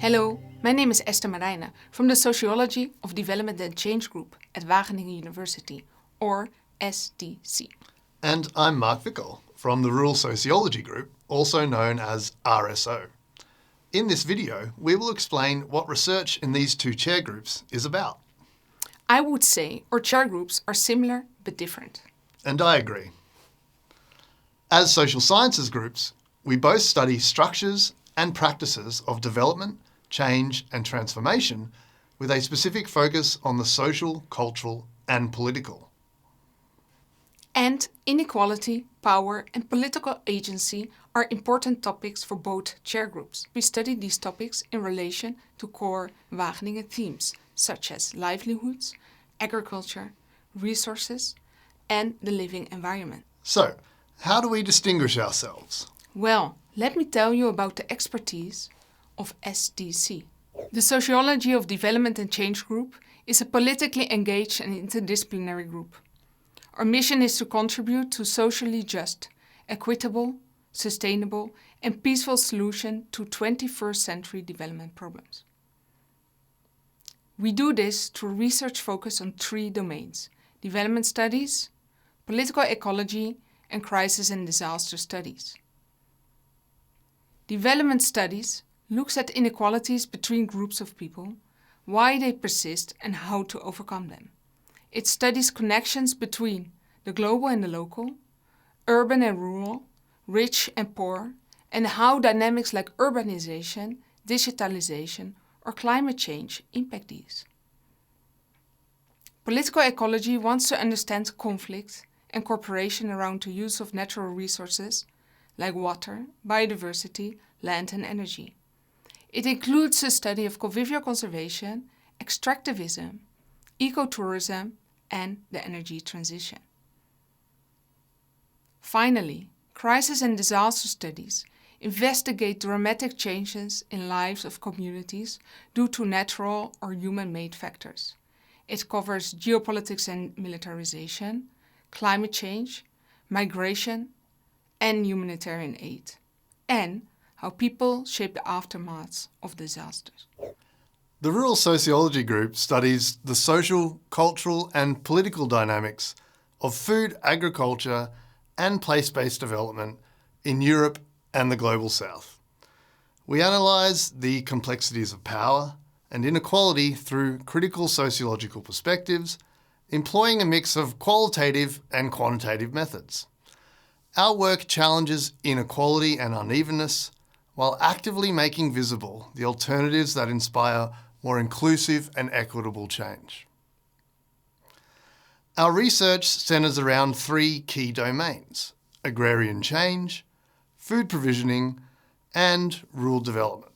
Hello, my name is Esther Marijne from the Sociology of Development and Change Group at Wageningen University, or SDC. And I'm Mark Vickel from the Rural Sociology Group, also known as RSO. In this video, we will explain what research in these two chair groups is about. I would say our chair groups are similar but different. And I agree. As social sciences groups, we both study structures and practices of development, change and transformation with a specific focus on the social, cultural and political. And inequality, power and political agency are important topics for both chair groups. We study these topics in relation to core Wageningen themes, such as livelihoods, agriculture, resources and the living environment. So, how do we distinguish ourselves? Well, let me tell you about the expertise of SDC. The Sociology of Development and Change Group is a politically engaged and interdisciplinary group. Our mission is to contribute to socially just, equitable, sustainable and peaceful solution to 21st century development problems. We do this through research focused on three domains: development studies, political ecology and crisis and disaster studies. Development studies looks at inequalities between groups of people, why they persist and how to overcome them. It studies connections between the global and the local, urban and rural, rich and poor, and how dynamics like urbanization, digitalization or climate change impact these. Political ecology wants to understand conflict and cooperation around the use of natural resources like water, biodiversity, land and energy. It includes the study of convivial conservation, extractivism, ecotourism and the energy transition. Finally, crisis and disaster studies investigate dramatic changes in lives of communities due to natural or human-made factors. It covers geopolitics and militarization, climate change, migration and humanitarian aid, and how people shape the aftermaths of disasters. The Rural Sociology Group studies the social, cultural and political dynamics of food, agriculture and place-based development in Europe and the Global South. We analyse the complexities of power and inequality through critical sociological perspectives, employing a mix of qualitative and quantitative methods. Our work challenges inequality and unevenness while actively making visible the alternatives that inspire more inclusive and equitable change. Our research centres around three key domains: agrarian change, food provisioning and rural development.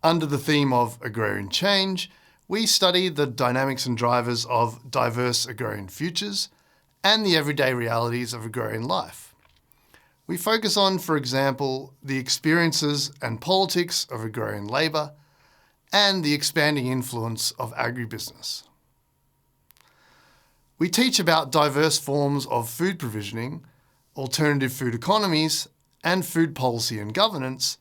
Under the theme of agrarian change, we study the dynamics and drivers of diverse agrarian futures and the everyday realities of agrarian life. We focus on, for example, the experiences and politics of agrarian labour and the expanding influence of agribusiness. We teach about diverse forms of food provisioning, alternative food economies and food policy and governance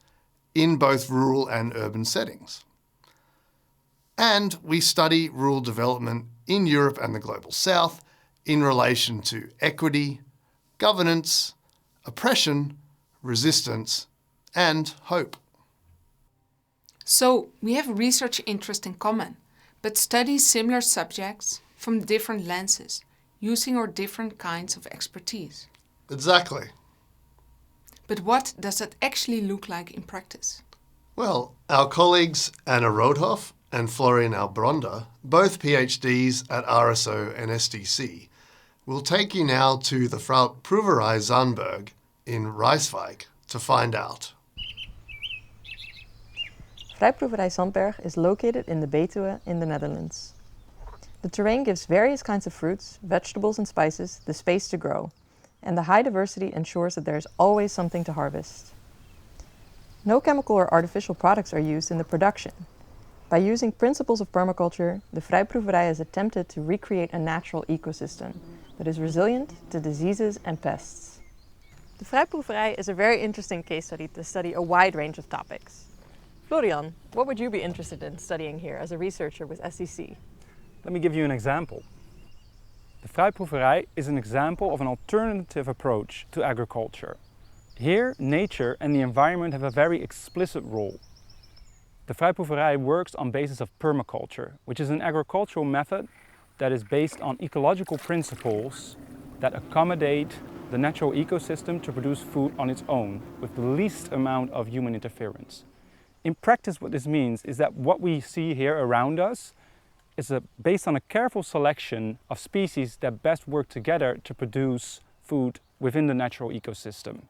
in both rural and urban settings. And we study rural development in Europe and the Global South in relation to equity, governance, oppression, resistance and hope. So we have research interest in common, but study similar subjects from different lenses, using our different kinds of expertise. Exactly. But what does that actually look like in practice? Well, our colleagues Anna Roodhoff and Florian Albronda, both PhDs at RSO and SDC, will take you now to the Fruitproeverij Zandberg in Rijswijk to find out. Fruitproeverij Zandberg is located in the Betuwe in the Netherlands. The terrain gives various kinds of fruits, vegetables and spices the space to grow, and the high diversity ensures that there is always something to harvest. No chemical or artificial products are used in the production. By using principles of permaculture, the Fruitproeverij has attempted to recreate a natural ecosystem that is resilient to diseases and pests. The Fruitproeverij is a very interesting case study to study a wide range of topics. Florian, what would you be interested in studying here as a researcher with SCC? Let me give you an example. The Fruitproeverij is an example of an alternative approach to agriculture. Here, nature and the environment have a very explicit role. The Fruitproeverij works on basis of permaculture, which is an agricultural method that is based on ecological principles that accommodate the natural ecosystem to produce food on its own with the least amount of human interference. In practice, what this means is that what we see here around us is based on a careful selection of species that best work together to produce food within the natural ecosystem.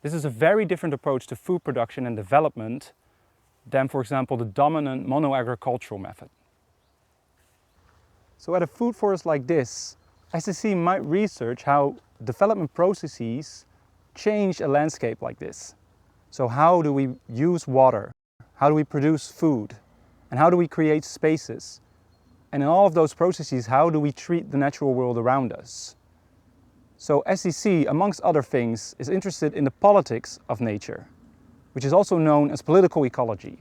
This is a very different approach to food production and development than, for example, the dominant monoagricultural method. So at a food forest like this, SCC might research how development processes change a landscape like this. So how do we use water? How do we produce food? And how do we create spaces? And in all of those processes, how do we treat the natural world around us? So SCC, amongst other things, is interested in the politics of nature, which is also known as political ecology.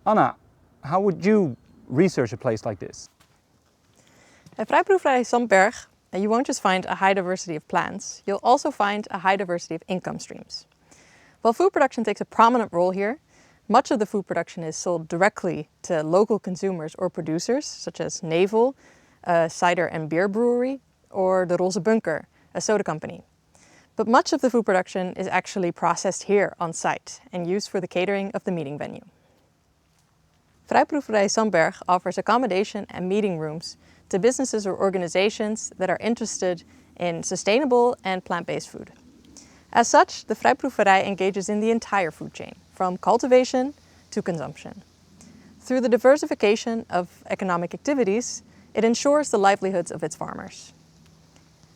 Anna, how would you research a place like this? At Fruitproeverij Sandberg, you won't just find a high diversity of plants, you'll also find a high diversity of income streams. While food production takes a prominent role here, much of the food production is sold directly to local consumers or producers, such as Nevel, a cider and beer brewery, or the Roze Bunker, a soda company. But much of the food production is actually processed here on site and used for the catering of the meeting venue. Fruitproeverij Sandberg offers accommodation and meeting rooms to businesses or organizations that are interested in sustainable and plant-based food. As such, the Fruitproeverij engages in the entire food chain, from cultivation to consumption. Through the diversification of economic activities, it ensures the livelihoods of its farmers.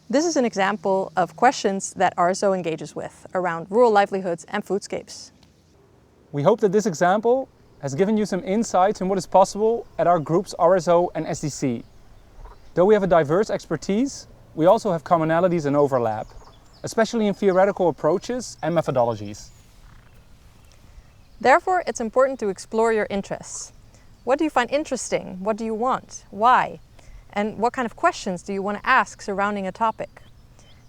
This is an example of questions that RSO engages with around rural livelihoods and foodscapes. We hope that this example has given you some insights in what is possible at our groups RSO and SCC. Though we have a diverse expertise, we also have commonalities and overlap, especially in theoretical approaches and methodologies. Therefore, it's important to explore your interests. What do you find interesting? What do you want? Why? And what kind of questions do you want to ask surrounding a topic?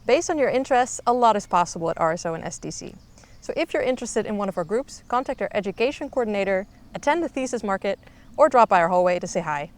Based on your interests, a lot is possible at RSO and SDC. So if you're interested in one of our groups, contact our education coordinator, attend the thesis market, or drop by our hallway to say hi.